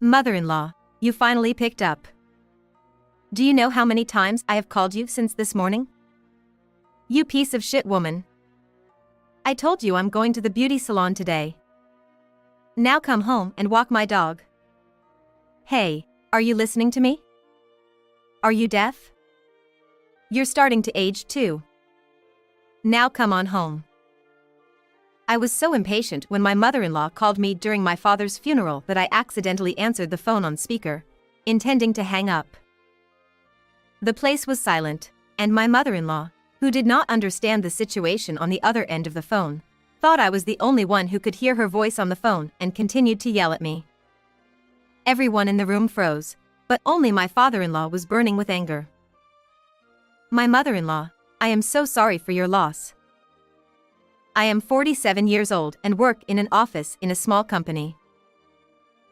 Mother-in-law, you finally picked up. Do you know how many times I have called you since this morning? You piece of shit woman. I told you I'm going to the beauty salon today. Now come home and walk my dog. Hey, are you listening to me? Are you deaf? You're starting to age too. Now come on home. I was so impatient when my mother-in-law called me during my father's funeral that I accidentally answered the phone on speaker, intending to hang up. The place was silent, and my mother-in-law, who did not understand the situation on the other end of the phone, thought I was the only one who could hear her voice on the phone and continued to yell at me. Everyone in the room froze, but only my father-in-law was burning with anger. My mother-in-law, I am so sorry for your loss. I am 47 years old and work in an office in a small company.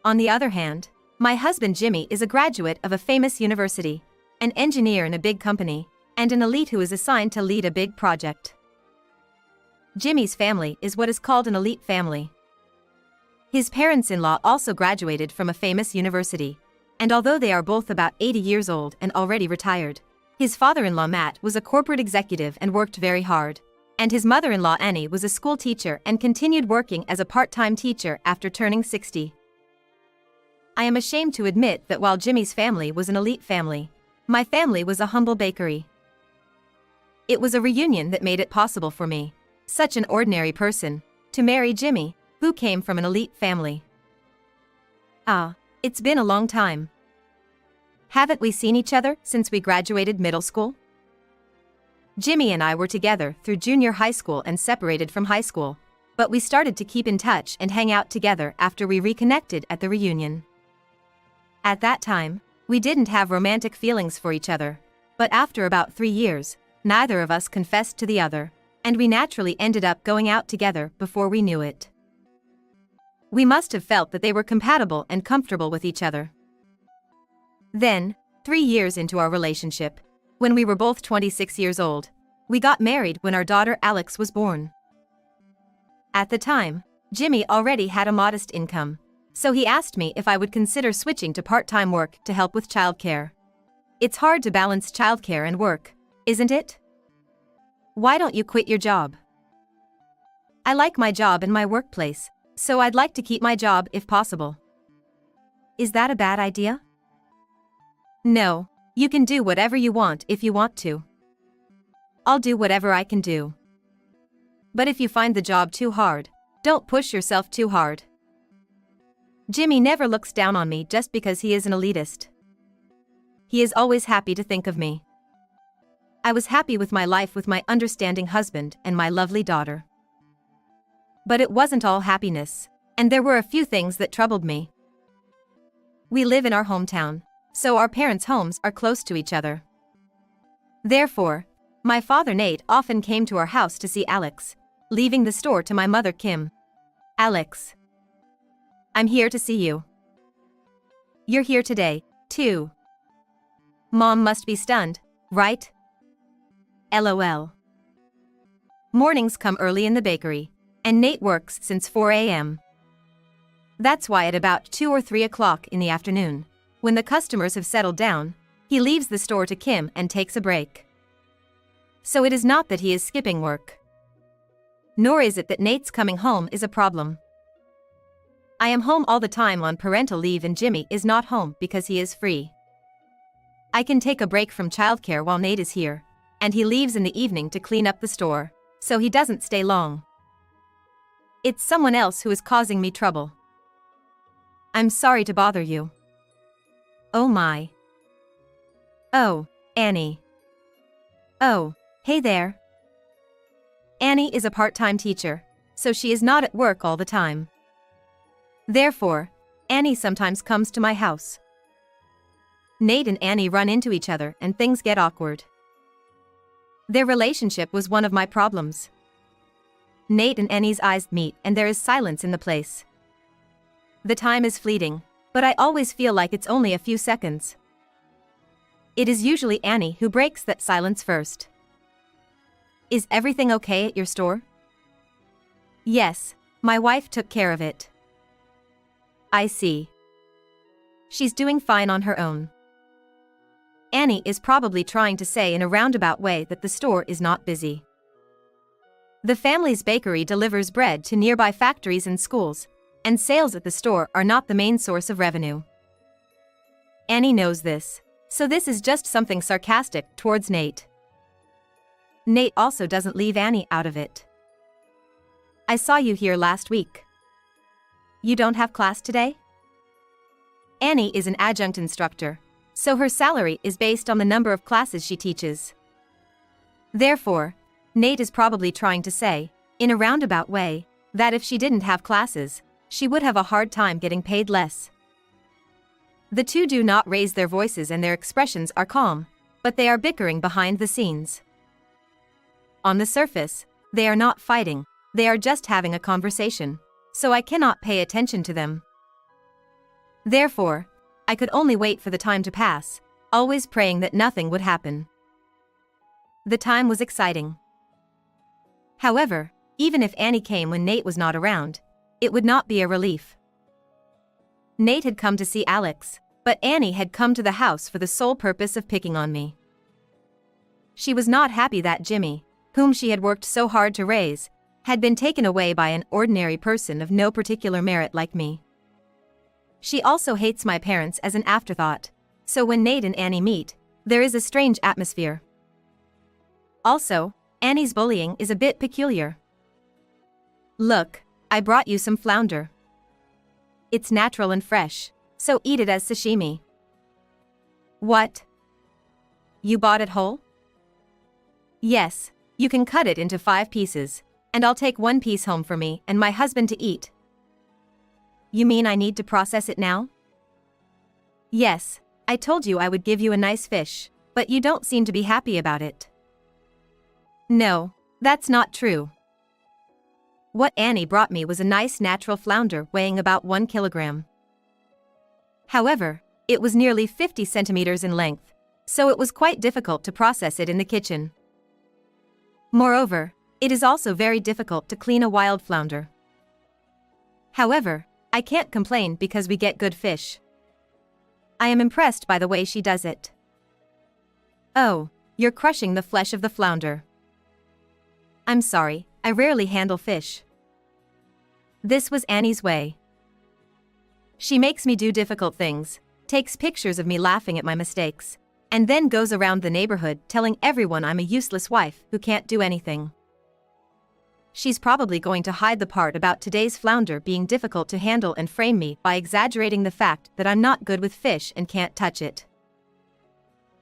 On the other hand, my husband Jimmy is a graduate of a famous university, an engineer in a big company, and an elite who is assigned to lead a big project. Jimmy's family is what is called an elite family. His parents-in-law also graduated from a famous university, and although they are both about 80 years old and already retired, his father-in-law Matt was a corporate executive and worked very hard. And his mother-in-law Annie was a school teacher and continued working as a part-time teacher after turning 60. I am ashamed to admit that while Jimmy's family was an elite family, my family was a humble bakery. It was a reunion that made it possible for me, such an ordinary person, to marry Jimmy, who came from an elite family. It's been a long time. Haven't we seen each other since we graduated middle school? Jimmy and I were together through junior high school and separated from high school, but we started to keep in touch and hang out together after we reconnected at the reunion. At that time, we didn't have romantic feelings for each other, but after about 3 years, neither of us confessed to the other, and we naturally ended up going out together before we knew it. We must have felt that they were compatible and comfortable with each other. Then, 3 years into our relationship, when we were both 26 years old, we got married when our daughter Alex was born. At the time, Jimmy already had a modest income, so he asked me if I would consider switching to part-time work to help with childcare. It's hard to balance childcare and work, isn't it? Why don't you quit your job? I like my job and my workplace, so I'd like to keep my job if possible. Is that a bad idea? No. You can do whatever you want if you want to. I'll do whatever I can do. But if you find the job too hard, don't push yourself too hard. Jimmy never looks down on me just because he is an elitist. He is always happy to think of me. I was happy with my life with my understanding husband and my lovely daughter. But it wasn't all happiness, and there were a few things that troubled me. We live in our hometown, so our parents' homes are close to each other. Therefore, my father Nate often came to our house to see Alex, leaving the store to my mother Kim. Alex, I'm here to see you. You're here today, too. Mom must be stunned, right? LOL. Mornings come early in the bakery, and Nate works since 4 a.m. That's why at about 2 or 3 o'clock in the afternoon, when the customers have settled down, he leaves the store to Kim and takes a break. So it is not that he is skipping work. Nor is it that Nate's coming home is a problem. I am home all the time on parental leave and Jimmy is not home because he is free. I can take a break from childcare while Nate is here, and he leaves in the evening to clean up the store, so he doesn't stay long. It's someone else who is causing me trouble. I'm sorry to bother you. Oh my. Oh, Annie. Oh, hey there. Annie is a part-time teacher, so she is not at work all the time. Therefore, Annie sometimes comes to my house. Nate and Annie run into each other and things get awkward. Their relationship was one of my problems. Nate and Annie's eyes meet and there is silence in the place. The time is fleeting, but I always feel like it's only a few seconds. It is usually Annie who breaks that silence first. Is everything okay at your store? Yes, my wife took care of it. I see. She's doing fine on her own. Annie is probably trying to say in a roundabout way that the store is not busy. The family's bakery delivers bread to nearby factories and schools, and sales at the store are not the main source of revenue. Annie knows this, so this is just something sarcastic towards Nate. Nate also doesn't leave Annie out of it. I saw you here last week. You don't have class today? Annie is an adjunct instructor, so her salary is based on the number of classes she teaches. Therefore, Nate is probably trying to say, in a roundabout way, that if she didn't have classes, she would have a hard time getting paid less. The two do not raise their voices and their expressions are calm, but they are bickering behind the scenes. On the surface, they are not fighting, they are just having a conversation, so I cannot pay attention to them. Therefore, I could only wait for the time to pass, always praying that nothing would happen. The time was exciting. However, even if Annie came when Nate was not around, it would not be a relief. Nate had come to see Alex, but Annie had come to the house for the sole purpose of picking on me. She was not happy that Jimmy, whom she had worked so hard to raise, had been taken away by an ordinary person of no particular merit like me. She also hates my parents as an afterthought, so when Nate and Annie meet, there is a strange atmosphere. Also, Annie's bullying is a bit peculiar. Look, I brought you some flounder. It's natural and fresh, so eat it as sashimi. What? You bought it whole? Yes, you can cut it into 5 pieces, and I'll take 1 piece home for me and my husband to eat. You mean I need to process it now? Yes, I told you I would give you a nice fish, but you don't seem to be happy about it. No, that's not true. What Annie brought me was a nice natural flounder weighing about 1 kilogram. However, it was nearly 50 centimeters in length, so it was quite difficult to process it in the kitchen. Moreover, it is also very difficult to clean a wild flounder. However, I can't complain because we get good fish. I am impressed by the way she does it. Oh, you're crushing the flesh of the flounder. I'm sorry, I rarely handle fish. This was Annie's way. She makes me do difficult things, takes pictures of me laughing at my mistakes, and then goes around the neighborhood telling everyone I'm a useless wife who can't do anything. She's probably going to hide the part about today's flounder being difficult to handle and frame me by exaggerating the fact that I'm not good with fish and can't touch it.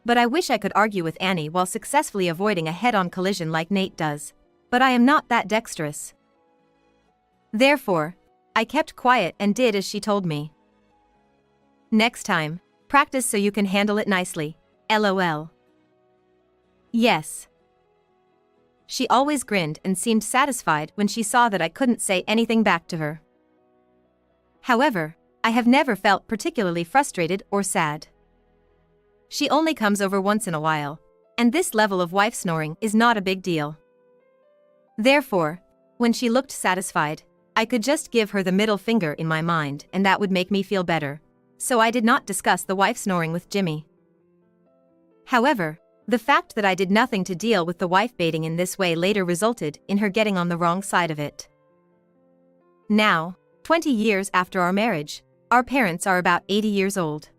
But I wish I could argue with Annie while successfully avoiding a head-on collision like Nate does, but I am not that dexterous. Therefore, I kept quiet and did as she told me. Next time, practice so you can handle it nicely, LOL. Yes. She always grinned and seemed satisfied when she saw that I couldn't say anything back to her. However, I have never felt particularly frustrated or sad. She only comes over once in a while, and this level of wife snoring is not a big deal. Therefore, when she looked satisfied, I could just give her the middle finger in my mind and that would make me feel better, so I did not discuss the wife snoring with Jimmy. However, the fact that I did nothing to deal with the wife baiting in this way later resulted in her getting on the wrong side of it. Now, 20 years after our marriage, our parents are about 80 years old.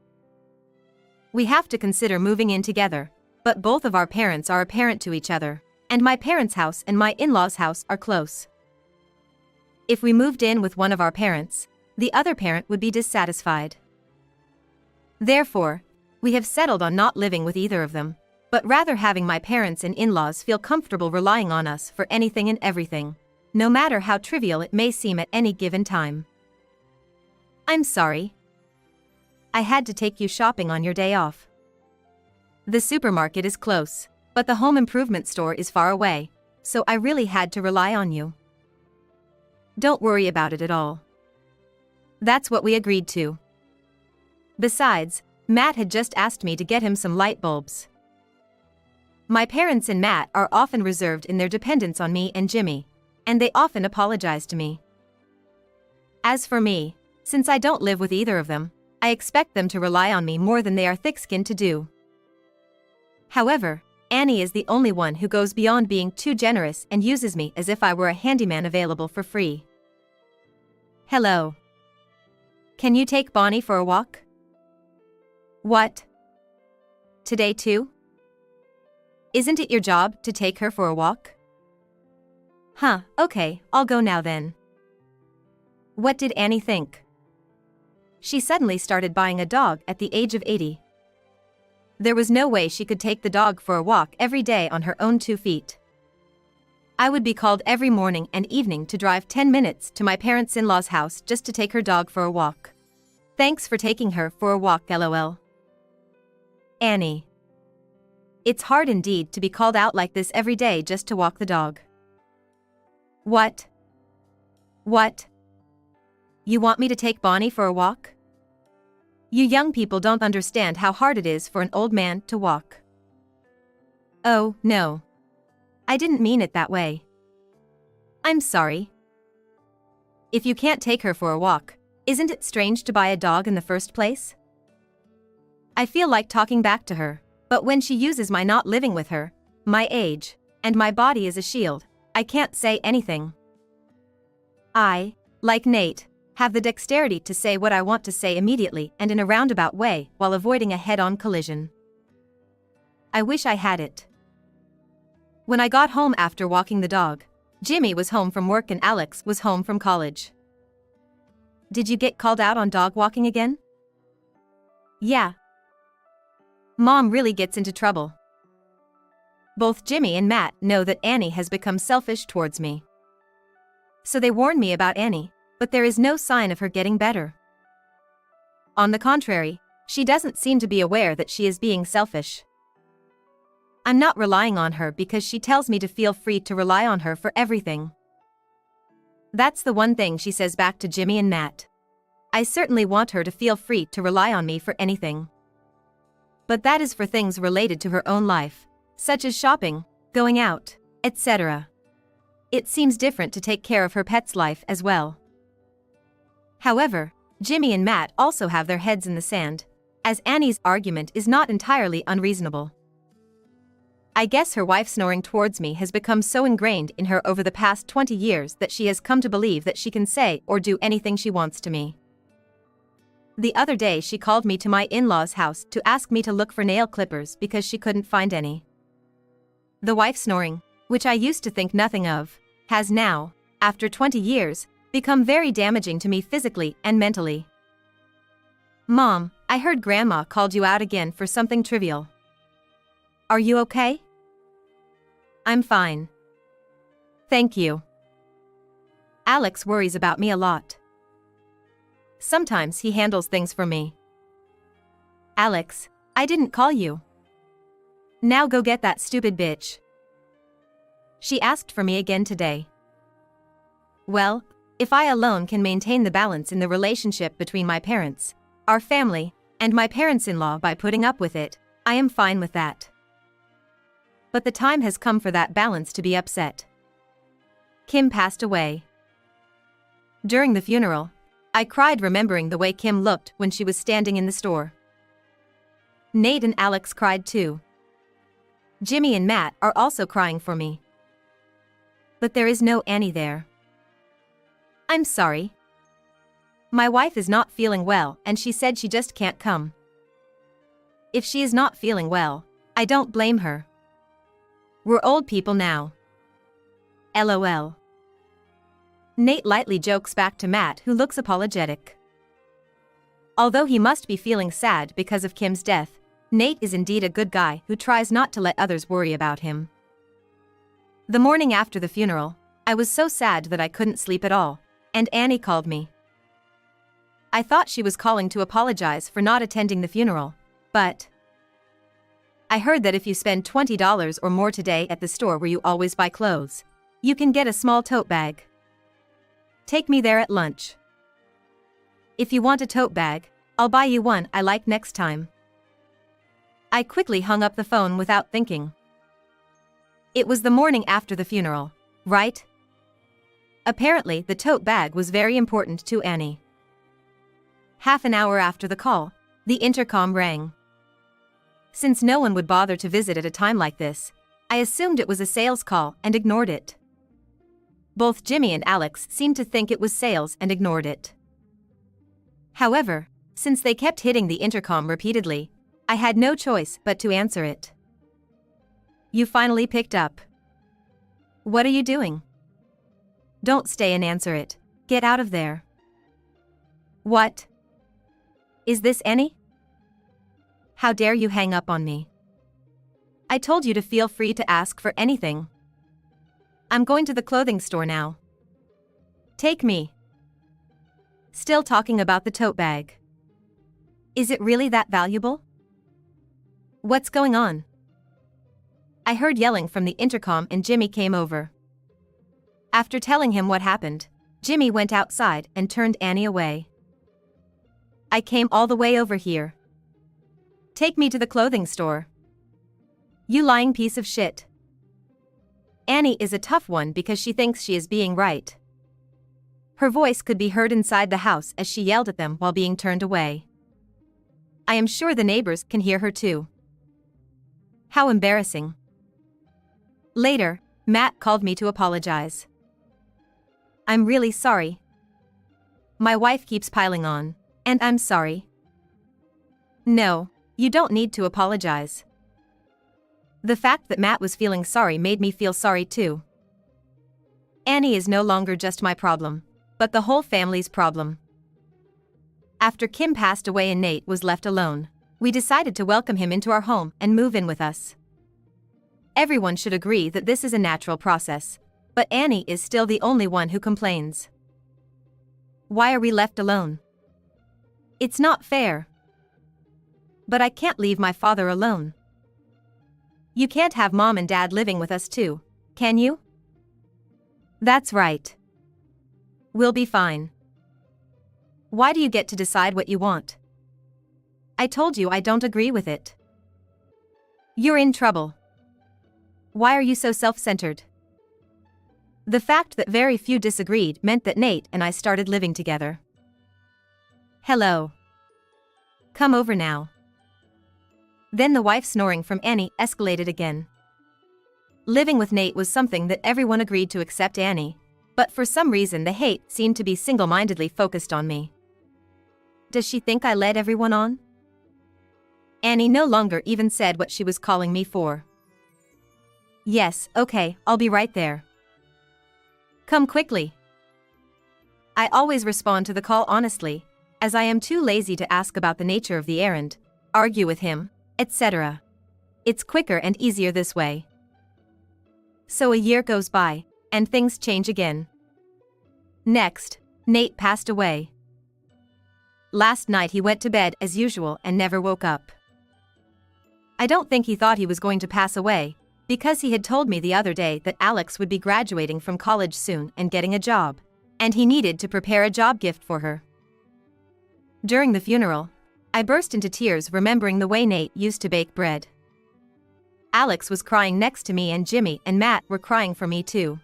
We have to consider moving in together, but both of our parents are apparent to each other, and my parents' house and my in-laws' house are close. If we moved in with one of our parents, the other parent would be dissatisfied. Therefore, we have settled on not living with either of them, but rather having my parents and in-laws feel comfortable relying on us for anything and everything, no matter how trivial it may seem at any given time. I'm sorry. I had to take you shopping on your day off. The supermarket is close, but the home improvement store is far away, so I really had to rely on you. Don't worry about it at all. That's what we agreed to. Besides, Matt had just asked me to get him some light bulbs. My parents and Matt are often reserved in their dependence on me and Jimmy, and they often apologize to me. As for me, since I don't live with either of them, I expect them to rely on me more than they are thick-skinned to do. However, Annie is the only one who goes beyond being too generous and uses me as if I were a handyman available for free. Hello. Can you take Bonnie for a walk? What? Today too? Isn't it your job to take her for a walk? Huh, okay, I'll go now then. What did Annie think? She suddenly started buying a dog at the age of 80. There was no way she could take the dog for a walk every day on her own 2 feet. I would be called every morning and evening to drive 10 minutes to my parents-in-law's house just to take her dog for a walk. Thanks for taking her for a walk, lol. Annie. It's hard indeed to be called out like this every day just to walk the dog. What? What? You want me to take Bonnie for a walk? You young people don't understand how hard it is for an old man to walk. Oh, no. I didn't mean it that way. I'm sorry. If you can't take her for a walk, isn't it strange to buy a dog in the first place? I feel like talking back to her, but when she uses my not living with her, my age, and my body as a shield, I can't say anything. I, like Nate, have the dexterity to say what I want to say immediately and in a roundabout way while avoiding a head-on collision. I wish I had it. When I got home after walking the dog, Jimmy was home from work and Alex was home from college. Did you get called out on dog walking again? Yeah. Mom really gets into trouble. Both Jimmy and Matt know that Annie has become selfish towards me. So they warn me about Annie, but there is no sign of her getting better. On the contrary, she doesn't seem to be aware that she is being selfish. I'm not relying on her because she tells me to feel free to rely on her for everything. That's the one thing she says back to Jimmy and Matt. I certainly want her to feel free to rely on me for anything. But that is for things related to her own life, such as shopping, going out, etc. It seems different to take care of her pet's life as well. However, Jimmy and Matt also have their heads in the sand, as Annie's argument is not entirely unreasonable. I guess her wife snoring towards me has become so ingrained in her over the past 20 years that she has come to believe that she can say or do anything she wants to me. The other day she called me to my in-laws' house to ask me to look for nail clippers because she couldn't find any. The wife snoring, which I used to think nothing of, has now, after 20 years, become very damaging to me physically and mentally. Mom, I heard Grandma called you out again for something trivial. Are you okay? I'm fine. Thank you. Alex worries about me a lot. Sometimes he handles things for me. Alex, I didn't call you. Now go get that stupid bitch. She asked for me again today. Well, if I alone can maintain the balance in the relationship between my parents, our family, and my parents-in-law by putting up with it, I am fine with that. But the time has come for that balance to be upset. Kim passed away. During the funeral, I cried remembering the way Kim looked when she was standing in the store. Nate and Alex cried too. Jimmy and Matt are also crying for me. But there is no Annie there. I'm sorry. My wife is not feeling well and she said she just can't come. If she is not feeling well, I don't blame her. We're old people now. LOL. Nate lightly jokes back to Matt, who looks apologetic. Although he must be feeling sad because of Kim's death, Nate is indeed a good guy who tries not to let others worry about him. The morning after the funeral, I was so sad that I couldn't sleep at all, and Annie called me. I thought she was calling to apologize for not attending the funeral, but I heard that if you spend $20 or more today at the store where you always buy clothes, you can get a small tote bag. Take me there at lunch. If you want a tote bag, I'll buy you one I like next time. I quickly hung up the phone without thinking. It was the morning after the funeral, right? Apparently the tote bag was very important to Annie. Half an hour after the call, the intercom rang. Since no one would bother to visit at a time like this, I assumed it was a sales call and ignored it. Both Jimmy and Alex seemed to think it was sales and ignored it. However, since they kept hitting the intercom repeatedly, I had no choice but to answer it. You finally picked up. What are you doing? Don't stay and answer it. Get out of there. What? Is this Annie? How dare you hang up on me? I told you to feel free to ask for anything. I'm going to the clothing store now. Take me. Still talking about the tote bag. Is it really that valuable? What's going on? I heard yelling from the intercom and Jimmy came over. After telling him what happened, Jimmy went outside and turned Annie away. I came all the way over here. Take me to the clothing store. You lying piece of shit. Annie is a tough one because she thinks she is being right. Her voice could be heard inside the house as she yelled at them while being turned away. I am sure the neighbors can hear her too. How embarrassing. Later, Matt called me to apologize. I'm really sorry. My wife keeps piling on, and I'm sorry. No, you don't need to apologize. The fact that Matt was feeling sorry made me feel sorry too. Annie is no longer just my problem, but the whole family's problem. After Kim passed away and Nate was left alone, we decided to welcome him into our home and move in with us. Everyone should agree that this is a natural process, but Annie is still the only one who complains. Why are we left alone? It's not fair. But I can't leave my father alone. You can't have mom and dad living with us too, can you? That's right. We'll be fine. Why do you get to decide what you want? I told you I don't agree with it. You're in trouble. Why are you so self-centered? The fact that very few disagreed meant that Nate and I started living together. Hello. Come over now. Then the wife snoring from Annie escalated again. Living with Nate was something that everyone agreed to except Annie, but for some reason the hate seemed to be single-mindedly focused on me. Does she think I led everyone on? Annie no longer even said what she was calling me for. Yes, okay, I'll be right there. Come quickly. I always respond to the call honestly, as I am too lazy to ask about the nature of the errand, argue with him, etc. It's quicker and easier this way. So a year goes by, and things change again. Next, Nate passed away. Last night he went to bed as usual and never woke up. I don't think he thought he was going to pass away, because he had told me the other day that Alex would be graduating from college soon and getting a job, and he needed to prepare a job gift for her. During the funeral, I burst into tears remembering the way Nate used to bake bread. Alex was crying next to me and Jimmy and Matt were crying for me too.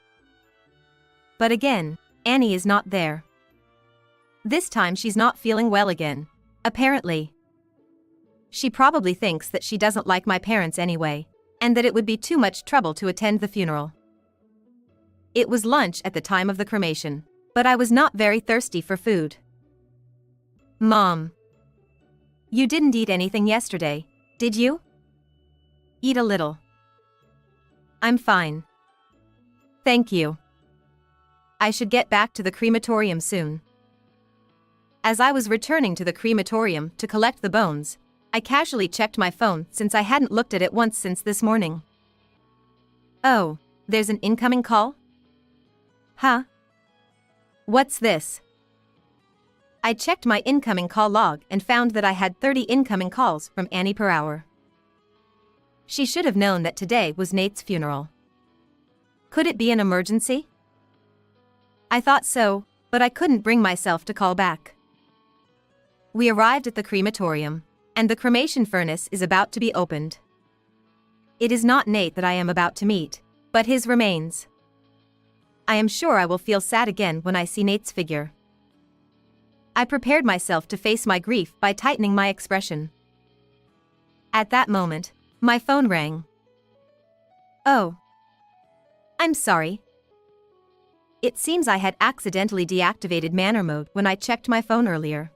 But again, Annie is not there. This time she's not feeling well again, apparently. She probably thinks that she doesn't like my parents anyway, and that it would be too much trouble to attend the funeral. It was lunch at the time of the cremation, but I was not very thirsty for food. Mom. You didn't eat anything yesterday, did you? Eat a little. I'm fine. Thank you. I should get back to the crematorium soon. As I was returning to the crematorium to collect the bones, I casually checked my phone since I hadn't looked at it once since this morning. Oh, there's an incoming call? Huh? What's this? I checked my incoming call log and found that I had 30 incoming calls from Annie per hour. She should have known that today was Nate's funeral. Could it be an emergency? I thought so, but I couldn't bring myself to call back. We arrived at the crematorium, and the cremation furnace is about to be opened. It is not Nate that I am about to meet, but his remains. I am sure I will feel sad again when I see Nate's figure. I prepared myself to face my grief by tightening my expression. At that moment, my phone rang. Oh. I'm sorry. It seems I had accidentally deactivated manner mode when I checked my phone earlier.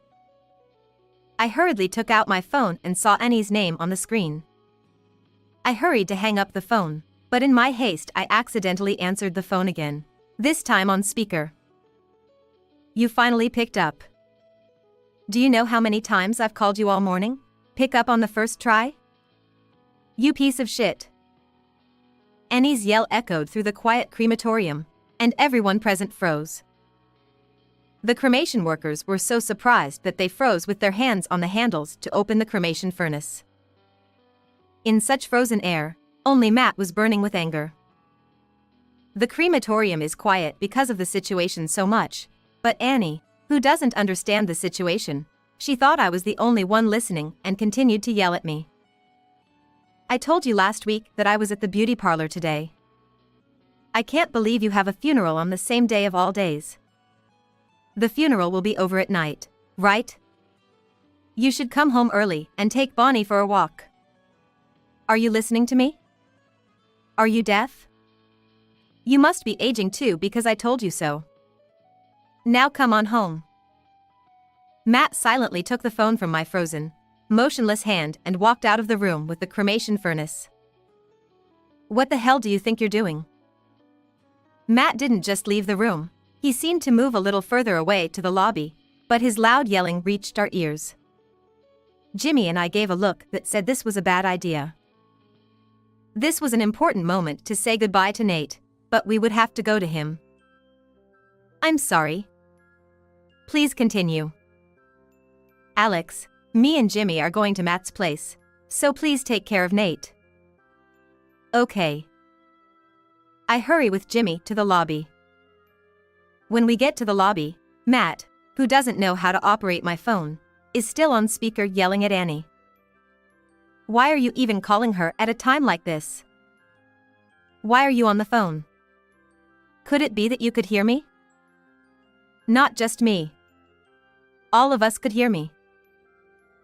I hurriedly took out my phone and saw Annie's name on the screen. I hurried to hang up the phone, but in my haste I accidentally answered the phone again, this time on speaker. You finally picked up. Do you know how many times I've called you all morning? Pick up on the first try? You piece of shit. Annie's yell echoed through the quiet crematorium, and everyone present froze. The cremation workers were so surprised that they froze with their hands on the handles to open the cremation furnace. In such frozen air, only Matt was burning with anger. The crematorium is quiet because of the situation so much, but Annie, who doesn't understand the situation, she thought I was the only one listening and continued to yell at me. I told you last week that I was at the beauty parlor today. I can't believe you have a funeral on the same day of all days. The funeral will be over at night, right? You should come home early and take Bonnie for a walk. Are you listening to me? Are you deaf? You must be aging too because I told you so. Now come on home. Matt silently took the phone from my frozen, motionless hand and walked out of the room with the cremation furnace. What the hell do you think you're doing? Matt didn't just leave the room, he seemed to move a little further away to the lobby, but his loud yelling reached our ears. Jimmy and I gave a look that said this was a bad idea. This was an important moment to say goodbye to Nate, but we would have to go to him. I'm sorry. Please continue. Alex, me and Jimmy are going to Matt's place, so please take care of Nate. Okay. I hurry with Jimmy to the lobby. When we get to the lobby, Matt, who doesn't know how to operate my phone, is still on speaker yelling at Annie. Why are you even calling her at a time like this? Why are you on the phone? Could it be that you could hear me? Not just me. All of us could hear me.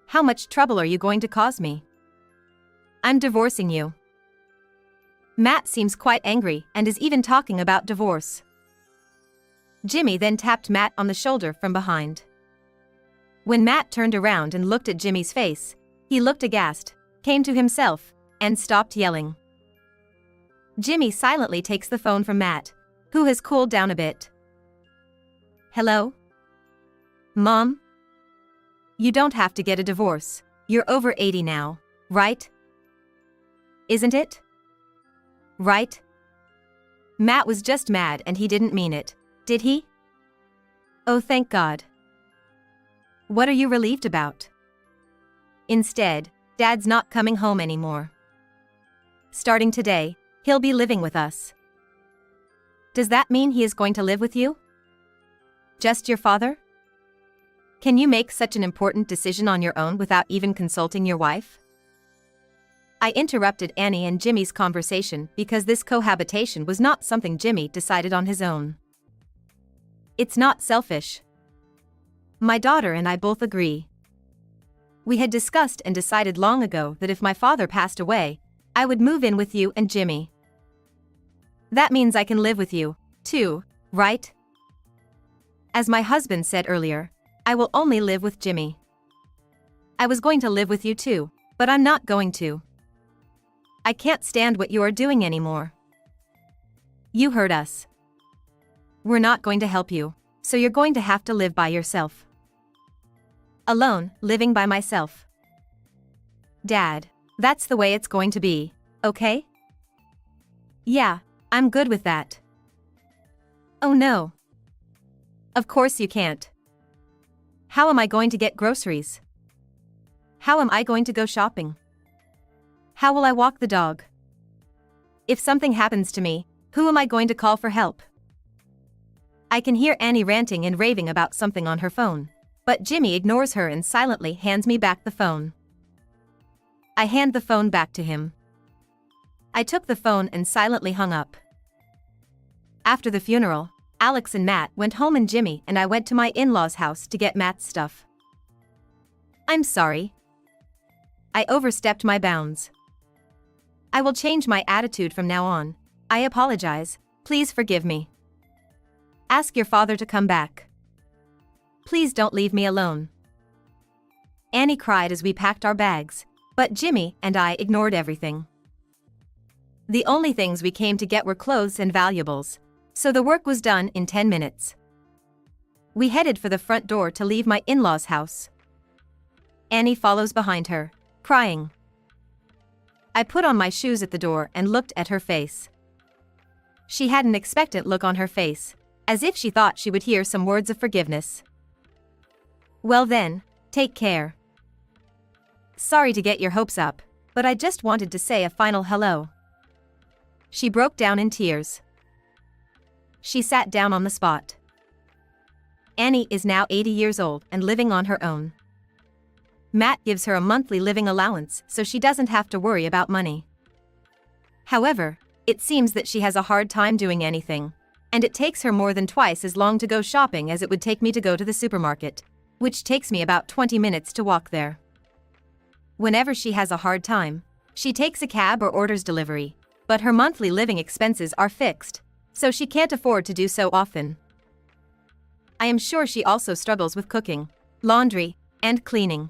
How much trouble are you going to cause me? I'm divorcing you. Matt seems quite angry and is even talking about divorce. Jimmy then tapped Matt on the shoulder from behind. When Matt turned around and looked at Jimmy's face, he looked aghast, came to himself, and stopped yelling. Jimmy silently takes the phone from Matt, who has cooled down a bit. Hello? Mom? You don't have to get a divorce, you're over 80 now, right? Isn't it? Right? Matt was just mad and he didn't mean it, did he? Oh, thank God. What are you relieved about? Instead, Dad's not coming home anymore. Starting today, he'll be living with us. Does that mean he is going to live with you? Just your father? Can you make such an important decision on your own without even consulting your wife? I interrupted Annie and Jimmy's conversation because this cohabitation was not something Jimmy decided on his own. It's not selfish. My daughter and I both agree. We had discussed and decided long ago that if my father passed away, I would move in with you and Jimmy. That means I can live with you, too, right? As my husband said earlier, I will only live with Jimmy. I was going to live with you too, but I'm not going to. I can't stand what you are doing anymore. You heard us. We're not going to help you, so you're going to have to live by yourself. Alone, living by myself. Dad, that's the way it's going to be, okay? Yeah, I'm good with that. Oh no. Of course you can't. How am I going to get groceries? How am I going to go shopping? How will I walk the dog? If something happens to me, who am I going to call for help? I can hear Annie ranting and raving about something on her phone, but Jimmy ignores her and silently hands me back the phone. I hand the phone back to him. I took the phone and silently hung up. After the funeral, Alex and Matt went home and Jimmy and I went to my in-laws' house to get Matt's stuff. I'm sorry. I overstepped my bounds. I will change my attitude from now on. I apologize. Please forgive me. Ask your father to come back. Please don't leave me alone. Annie cried as we packed our bags, but Jimmy and I ignored everything. The only things we came to get were clothes and valuables, so the work was done in 10 minutes. We headed for the front door to leave my in-laws' house. Annie follows behind her, crying. I put on my shoes at the door and looked at her face. She had an expectant look on her face, as if she thought she would hear some words of forgiveness. Well then, take care. Sorry to get your hopes up, but I just wanted to say a final hello. She broke down in tears. She sat down on the spot. Annie is now 80 years old and living on her own. Matt gives her a monthly living allowance so she doesn't have to worry about money. However, it seems that she has a hard time doing anything, and it takes her more than twice as long to go shopping as it would take me to go to the supermarket, which takes me about 20 minutes to walk there. Whenever she has a hard time, she takes a cab or orders delivery, but her monthly living expenses are fixed, so she can't afford to do so often. I am sure she also struggles with cooking, laundry, and cleaning.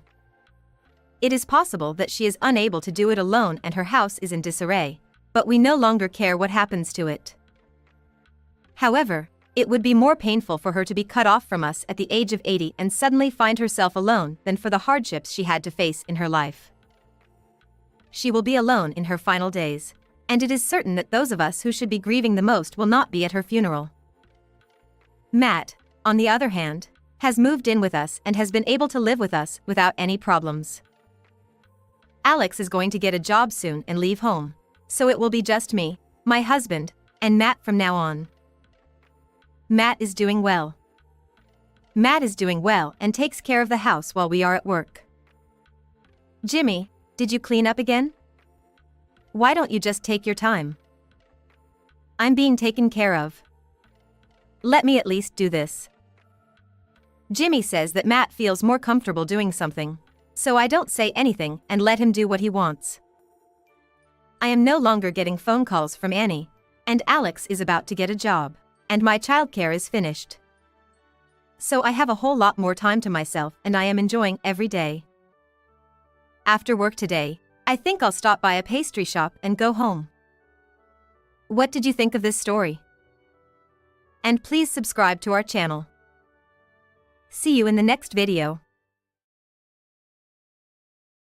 It is possible that she is unable to do it alone and her house is in disarray, but we no longer care what happens to it. However, it would be more painful for her to be cut off from us at the age of 80 and suddenly find herself alone than for the hardships she had to face in her life. She will be alone in her final days, and it is certain that those of us who should be grieving the most will not be at her funeral. Matt, on the other hand, has moved in with us and has been able to live with us without any problems. Alex is going to get a job soon and leave home, so it will be just me, my husband, and Matt from now on. Matt is doing well. Matt is doing well and takes care of the house while we are at work. Jimmy, did you clean up again? Why don't you just take your time? I'm being taken care of. Let me at least do this. Jimmy says that Matt feels more comfortable doing something, so I don't say anything and let him do what he wants. I am no longer getting phone calls from Annie, and Alex is about to get a job, and my childcare is finished. So I have a whole lot more time to myself and I am enjoying every day. After work today, I think I'll stop by a pastry shop and go home. What did you think of this story? And please subscribe to our channel. See you in the next video.